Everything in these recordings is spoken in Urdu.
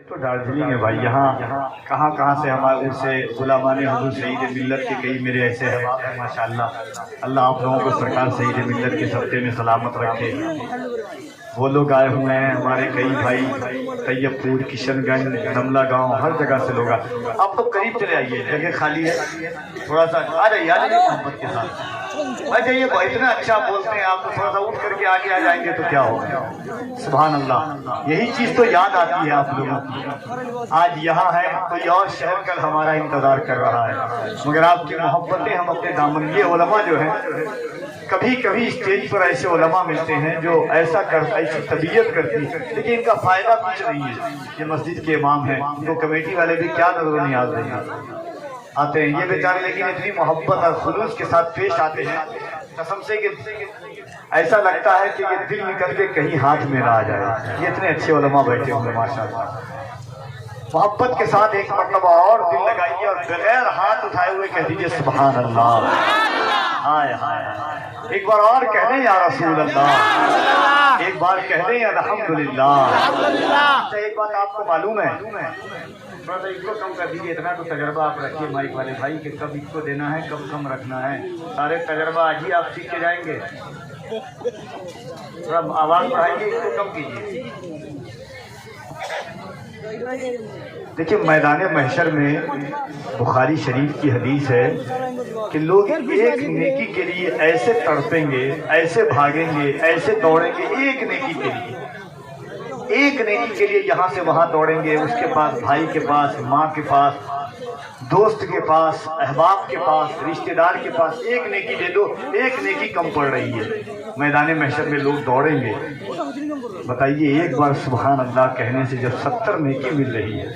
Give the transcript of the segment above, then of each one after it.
تو دارجلنگ ہے بھائی، یہاں کہاں کہاں سے ہمارے سے غلامان حضور سعید ملت کے کئی میرے ایسے احباب ہیں ماشاءاللہ۔ اللہ آپ لوگوں کو سرکار سعید ملت کے صدقے میں سلامت رکھے۔ وہ لوگ آئے ہوئے ہیں ہمارے کئی بھائی، طیب پور، کشن گنج، نملہ گاؤں، ہر جگہ سے لوگ آئے۔ آپ تو قریب چلے آئیے، جگہ خالی ہے، تھوڑا سا آ جائیے محبت کے ساتھ آ جائیے۔ اتنا اچھا بولتے ہیں آپ، تو تھوڑا سا اٹھ کر کے آگے آ جائیں گے تو کیا ہوگا۔ سبحان اللہ، یہی چیز تو یاد آتی ہے آپ لوگوں کی۔ آج یہاں ہے، کوئی اور شہر کل ہمارا انتظار کر رہا ہے، مگر آپ کی محبتیں ہم اپنے دامن۔ یہ علماء جو ہیں، کبھی کبھی اسٹیج پر ایسے علماء ملتے ہیں جو ایسا ایسی طبیعت کرتی ہے، لیکن ان کا فائدہ کچھ نہیں ہے۔ یہ مسجد کے امام ہیں، ان کو کمیٹی والے بھی کیا نظر و نیاز دیں گے، آتے ہیں یہ بیچارے، لیکن اتنی محبت اور خلوص کے ساتھ پیش آتے ہیں، قسم سے کہ ایسا لگتا ہے کہ یہ دل نکل کے کہیں ہاتھ میں نہ آ جائے۔ یہ اتنے اچھے علماء بیٹھے ہوئے ماشاءاللہ۔ محبت کے ساتھ ایک مرتبہ اور دل لگائیے اور بغیر ہاتھ اٹھائے ہوئے کہہ دیجیے سبحان اللہ۔ ہائے ہائے، ایک بار اور کہہ دیں یا رسول اللہ، ایک بار کہہ دیں الحمدللہ۔ اچھا ایک بات آپ کو معلوم ہے، تھوڑا سا اس کو کم کر دیجیے، اتنا تو تجربہ آپ رکھیے مائک والے بھائی کہ کب اس کو دینا ہے کب کم رکھنا ہے، سارے تجربہ آج ہی آپ سیکھ کے جائیں گے۔ تھوڑا آواز بڑھائیے، اس کو کم کیجیے۔ دیکھیے میدان محشر میں بخاری شریف کی حدیث ہے کہ لوگ ایک نیکی کے لیے ایسے تڑپیں گے، ایسے بھاگیں گے، ایسے دوڑیں گے، ایک نیکی کے لیے، ایک نیکی کے لیے یہاں سے وہاں دوڑیں گے، اس کے پاس بھائی کے پاس، ماں کے پاس، دوست کے پاس، احباب کے پاس، رشتہ دار کے پاس، ایک نیکی دے دو، ایک نیکی کم پڑ رہی ہے۔ میدان محشر میں لوگ دوڑیں گے، بتائیے ایک بار سبحان اللہ کہنے سے جب 70 نیکی مل رہی ہے،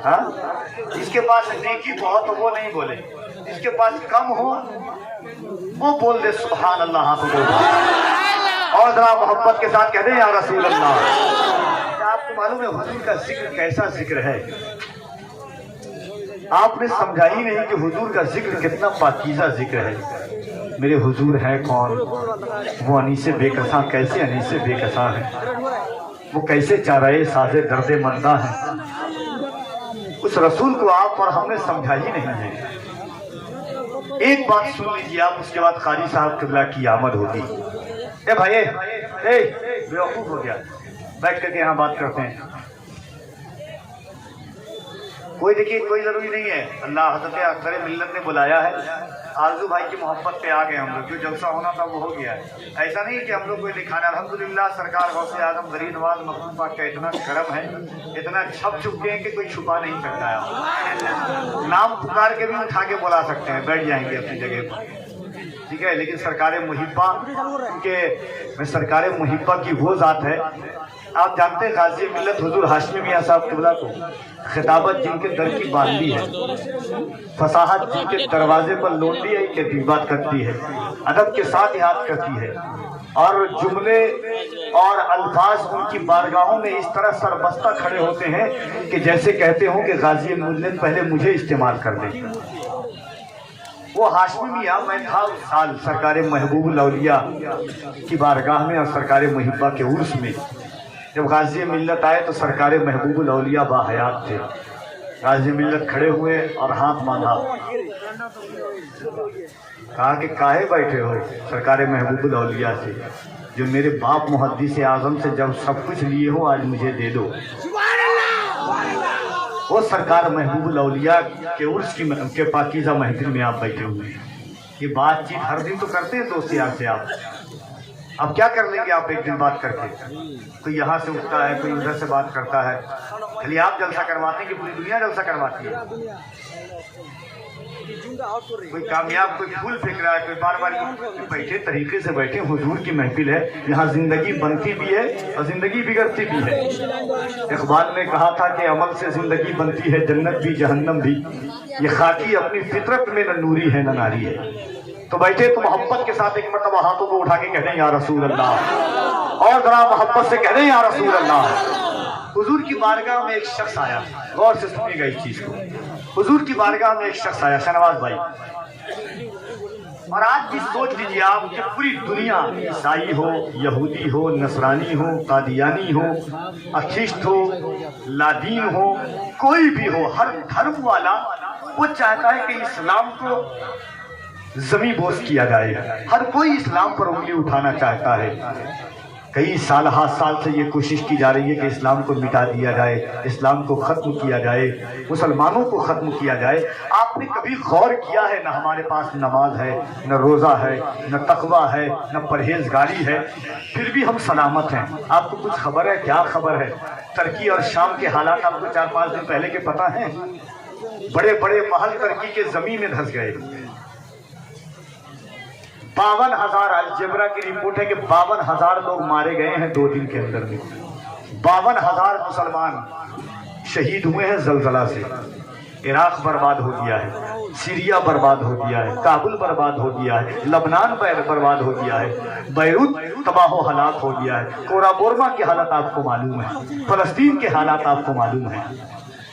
ہاں جس کے پاس نیکی بہت ہو وہ نہیں بولے، جس کے پاس کم ہو وہ بول دے سبحان اللہ، ہاتھوں کو اور ذرا محبت کے ساتھ کہہ دیں یا رسول اللہ۔ آپ کو معلوم ہے حضور کا ذکر کیسا ذکر ہے، آپ نے سمجھا ہی نہیں کہ حضور کا ذکر کتنا پاکیزہ ذکر ہے۔ میرے حضور ہے کون؟ وہ انیس بے کساں، کیسے انیس بے کساں ہیں، وہ کیسے چارۂ ساز درد مندہ ہیں۔ اس رسول کو آپ اور ہم نے سمجھا ہی نہیں ہے۔ ایک بات سن لیجیے آپ، اس کے بعد قاری صاحب قبلہ کی آمد ہوگی۔ اے بھائی، اے بیوقوف ہو گیا، بیٹھ کر کے یہاں بات کرتے ہیں۔ کوئی دیکھیے کوئی ضروری نہیں ہے، اللہ حضرت اکثر ملت نے بلایا ہے، آرزو بھائی کی محبت پہ آ گئے ہم لوگ، جو جلسہ ہونا تھا وہ ہو گیا ہے۔ ایسا نہیں کہ ہم لوگ کوئی دکھانا، الحمدللہ سرکار غوث اعظم غریب نواز مخدوم پاک کا اتنا کرم ہے، اتنا چھپ چکے ہیں کہ کوئی چھپا نہیں سکتا ہے۔ نام پکار کے بھی اٹھا کے بلا سکتے ہیں، بیٹھ جائیں گے اپنی جگہ پر، ٹھیک ہے، لیکن سرکار محبہ کہ سرکار محبہ کی وہ ذات ہے۔ آپ جانتے ہیں غازی ملت حضور ہاشمی میاں صاحب قبلہ کو خطابت جن کے در کی باندھی ہے، فصاحت جن کے دروازے پر لونڈی ہے کہ بات کرتی ہے، ادب کے ساتھ یاد کرتی ہے، اور جملے اور الفاظ ان کی بارگاہوں میں اس طرح سربستہ کھڑے ہوتے ہیں کہ جیسے کہتے ہوں کہ غازی ملت پہلے مجھے استعمال کر دے۔ وہ ہاشمی میاں، میں تھا اس سال سرکار محبوب الاولیاء کی بارگاہ میں اور سرکار محبہ کے عرس میں، جب غازی ملت آئے تو سرکار محبوب الاولیاء باحیات تھے۔ غازی ملت کھڑے ہوئے اور ہاتھ باندھا، کہا کہ کاہے بیٹھے ہو سرکار محبوب الاولیاء سے، جو میرے باپ محدث اعظم سے جب سب کچھ لیے ہو آج مجھے دے دو۔ وہ سرکار محبوب الاولیاء کے عرس کے پاکیزہ محفل میں آپ بیٹھے ہوئے ہیں۔ یہ بات چیت ہر دن تو کرتے ہیں دوست یار سے، آپ کیا کر لیں گے آپ ایک دن بات کر کے؟ کوئی یہاں سے اٹھتا ہے، کوئی ادھر سے بات کرتا ہے، خالی آپ جلسہ کرواتے ہیں کہ پوری دنیا جلسہ کرواتی ہے؟ کوئی کامیاب، کوئی پھول پھینک رہا ہے، کوئی بار بار بیٹھے طریقے سے بیٹھے، حضور کی محفل ہے، یہاں زندگی بنتی بھی ہے اور زندگی بگڑتی بھی ہے۔ اقبال نے کہا تھا کہ عمل سے زندگی بنتی ہے، جنت بھی جہنم بھی، یہ خاکی اپنی فطرت میں نہ نوری ہے نہ ناری ہے۔ تو بیٹھے تو محبت کے ساتھ ایک مرتبہ ہاتھوں کو اٹھا کے کہہ دیں یا رسول اللہ، اور ذرا محبت سے کہہ دیں یا رسول اللہ۔ حضور کی بارگاہ میں ایک شخص آیا، غور سے سنیے گا اس چیز کو۔ حضور کی بارگاہ میں ایک شخص آیا، شہنواز بھائی، اور آج بھی سوچ لیجیے آپ کہ پوری دنیا، عیسائی ہو، یہودی ہو، نصرانی ہو، قادیانی ہو، اکھشت ہو، لادین ہو، کوئی بھی ہو، ہر دھرم والا وہ چاہتا ہے کہ اسلام کو زمیں بوس کیا جائے. ہر کوئی اسلام پر انگلی اٹھانا چاہتا ہے. کئی سال، 7 سال سے یہ کوشش کی جا رہی ہے کہ اسلام کو مٹا دیا جائے، اسلام کو ختم کیا جائے، مسلمانوں کو ختم کیا جائے. آپ نے کبھی غور کیا ہے؟ نہ ہمارے پاس نماز ہے، نہ روزہ ہے، نہ تقویٰ ہے، نہ پرہیزگاری ہے، پھر بھی ہم سلامت ہیں. آپ کو کچھ خبر ہے؟ کیا خبر ہے؟ ترکی اور شام کے حالات آپ کو 4-5 دن پہلے کے پتہ ہیں؟ بڑے بڑے محل ترکی کے زمین میں دھس گئے. 52,000 الجبرا کی رپورٹ ہے کہ 52,000 لوگ مارے گئے ہیں 2 دن کے اندر میں. 52,000 مسلمان شہید ہوئے ہیں زلزلہ سے. عراق برباد ہو گیا ہے، سیریا برباد ہو گیا ہے، کابل برباد ہو گیا ہے، لبنان برباد ہو گیا ہے، بیروت تباہ و ہلاک ہو گیا ہے، کورا بورما کی حالت آپ کو معلوم ہے، فلسطین کے حالات آپ کو معلوم ہیں.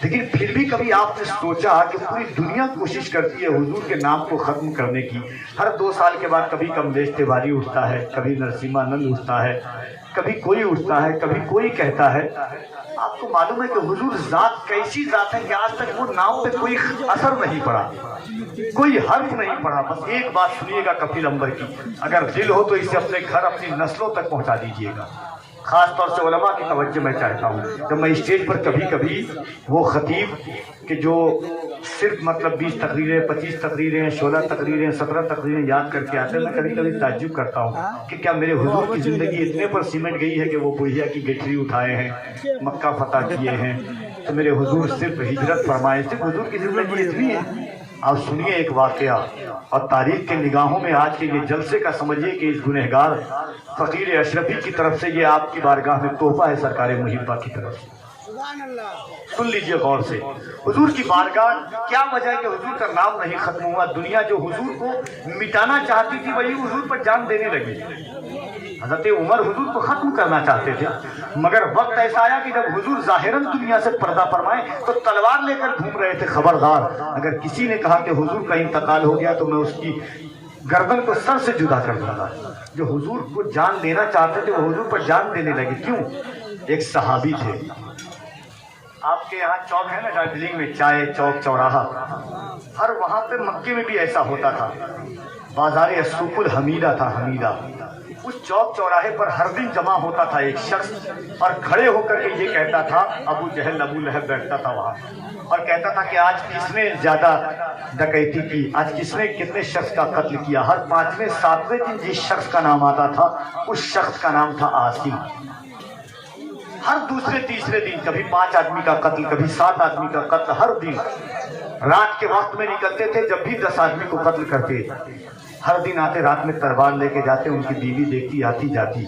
لیکن پھر بھی کبھی آپ نے سوچا کہ پوری دنیا کوشش کرتی ہے حضور کے نام کو ختم کرنے کی. ہر 2 سال کے بعد کبھی کملیش تیواری اٹھتا ہے، کبھی نرسمہانند اٹھتا ہے، کبھی کوئی اٹھتا ہے، کبھی کوئی کہتا ہے. آپ کو معلوم ہے کہ حضور ذات کیسی ذات ہے کہ آج تک وہ نام پہ کوئی اثر نہیں پڑا، کوئی حرف نہیں پڑا. بس ایک بات سنیے گا کفیل امبر کی، اگر دل ہو تو اسے اپنے گھر، اپنی نسلوں تک پہنچا دیجیے گا. خاص طور سے علماء کی توجہ میں چاہتا ہوں. جب میں اسٹیج پر کبھی کبھی وہ خطیب کہ جو صرف مطلب 20 تقریریں، 25 تقریریں، 16 تقریریں، 17 تقریریں یاد کر کے آتے ہیں، میں کبھی کبھی تعجب کرتا ہوں کہ کیا میرے حضور کی زندگی اتنے پر سیمنٹ گئی ہے کہ وہ بوہیا کی گٹری اٹھائے ہیں، مکہ فتح کیے ہیں، تو میرے حضور صرف ہجرت فرمائے، صرف حضور کی زندگی اتنی ہے. آپ سنیے ایک واقعہ، اور تاریخ کے نگاہوں میں آج کے یہ جلسے کا سمجھیے کہ اس گنہگار فقیر اشرفی کی طرف سے یہ آپ کی بارگاہ میں تحفہ ہے سرکار محبہ کی طرف سے. سن لیجئے غور سے. حضور کی بارگاہ، کیا وجہ ہے کہ حضور کا نام نہیں ختم ہوا؟ دنیا جو حضور کو مٹانا چاہتی تھی وہی حضور پر جان دینے لگی. حضرت عمر حضور کو ختم کرنا چاہتے تھے، مگر وقت ایسا آیا کہ جب حضور ظاہراً دنیا سے پردہ فرمائے تو تلوار لے کر گھوم رہے تھے. خبردار، اگر کسی نے کہا کہ حضور کا انتقال ہو گیا تو میں اس کی گردن کو سر سے جدا کر دوں گا. جو حضور کو جان دینا چاہتے تھے وہ حضور پر جان دینے لگے. کیوں؟ ایک صحابی تھے. آپ کے یہاں چوک ہے نا دارجلنگ میں، چائے چوک چوراہا، ہر وہاں پہ مکے میں بھی ایسا ہوتا تھا. بازار السوق الحمیدہ تھا، حمیدہ. اس چوک چوراہے پر ہر دن جمع ہوتا تھا ایک شخص، اور کھڑے ہو کر کے یہ کہتا تھا، ابو جہل ابو لہب بیٹھتا تھا وہاں، اور کہتا تھا کہ آج کس نے زیادہ ڈکیتی کی، آج کس نے کتنے شخص کا قتل کیا. ہر 5ویں 7ویں دن جس شخص کا نام آتا تھا اس شخص کا نام تھا عاصم. ہر دوسرے تیسرے دن کبھی 5 آدمی کا قتل، کبھی 7 آدمی کا قتل. ہر دن رات کے وقت میں نکلتے تھے جب بھی 10 آدمی کو قتل کرتے. ہر دن آتے، رات میں تلوار لے کے جاتے. ان کی بیوی دیکھتی، آتی جاتی.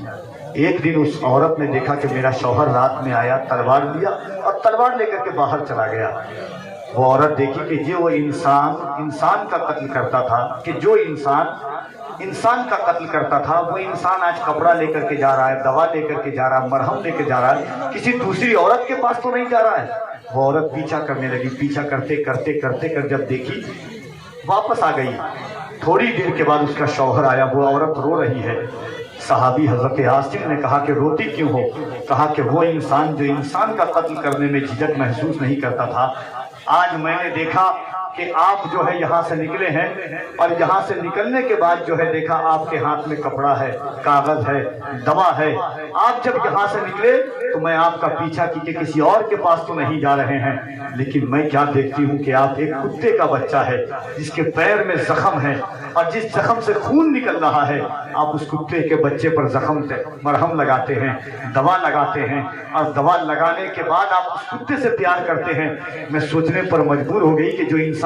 ایک دن اس عورت نے دیکھا کہ میرا شوہر رات میں آیا، تلوار لیا اور تلوار لے کر کے باہر چلا گیا. وہ عورت دیکھی کہ جو وہ انسان کا قتل کرتا تھا، کہ جو انسان کا قتل کرتا تھا، وہ انسان آج کپڑا لے کر کے جا رہا ہے، دوا لے کر کے جا رہا ہے، مرہم لے کے جا رہا ہے، کسی دوسری عورت کے پاس تو نہیں جا رہا ہے. وہ عورت پیچھا کرنے لگی. پیچھا کرتے کرتے کرتے کر جب دیکھی واپس آ گئی. تھوڑی دیر کے بعد اس کا شوہر آیا. وہ عورت رو رہی ہے. صحابی حضرت عاصم نے کہا کہ روتی کیوں ہو؟ کہا کہ وہ انسان جو انسان کا قتل کرنے میں جھجک محسوس نہیں کرتا تھا، آج میں نے دیکھا کہ آپ جو ہے یہاں سے نکلے ہیں، اور یہاں سے نکلنے کے بعد جو ہے دیکھا آپ کے ہاتھ میں کپڑا ہے، کاغذ ہے، دوا ہے. آپ جب یہاں سے نکلے تو میں آپ کا پیچھا کی کہ کسی اور کے پاس تو نہیں جا رہے ہیں، لیکن میں کیا دیکھتی ہوں کہ آپ ایک کتے کا بچہ ہے جس کے پیر میں زخم ہے، اور جس زخم سے خون نکل رہا ہے آپ اس کتے کے بچے پر زخم سے مرہم لگاتے ہیں، دوا لگاتے ہیں، اور دوا لگانے کے بعد آپ اس کتے سے پیار کرتے ہیں. میں سوچنے پر مجبور ہو گئی کہ جو انسان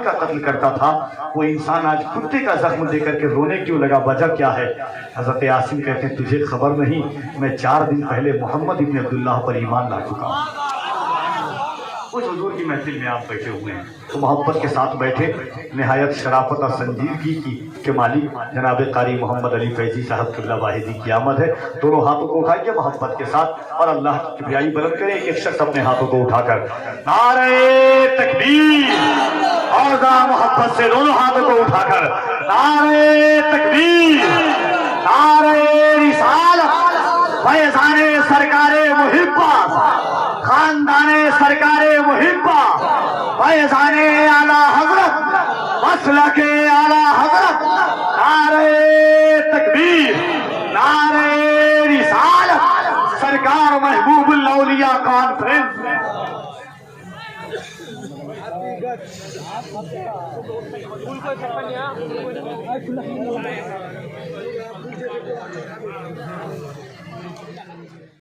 کا قتل کرتا تھا وہ انسان آج کتے کا زخم دے کر کے رونے کیوں لگا؟ وجہ کیا ہے؟ حضرت عاصم کہتے ہیں تجھے خبر نہیں، میں 4 دن پہلے محمد ابن عبداللہ پر ایمان لا چکا ہوں. اس حضور کی محفل میں آپ بیٹھے ہوئے ہیں تو محبت کے ساتھ بیٹھے. نہایت شرافت اور سنجیدگی کے مالک جناب قاری محمد علی فیضی صاحب قبلہ واحدی کی آمد ہے. دونوں ہاتھوں کو اٹھائیے محبت کے ساتھ اور اللہ کی کبریائی بلند کرے. ایک شخص اپنے ہاتھوں کو اٹھا کر نعرہ تکبیر اور محبت سے دونوں ہاتھوں کو اٹھا کر نعرہ تکبیر، نعرہ رسالت، فیضان سرکار محبہ، خاندان سرکار محبہ، فیضان اعلی حضرت، مسلک اعلی حضرت، نعرہ تکبیر، نعرہ رسالت، سرکار محبوب الاولیاء کانفرنس۔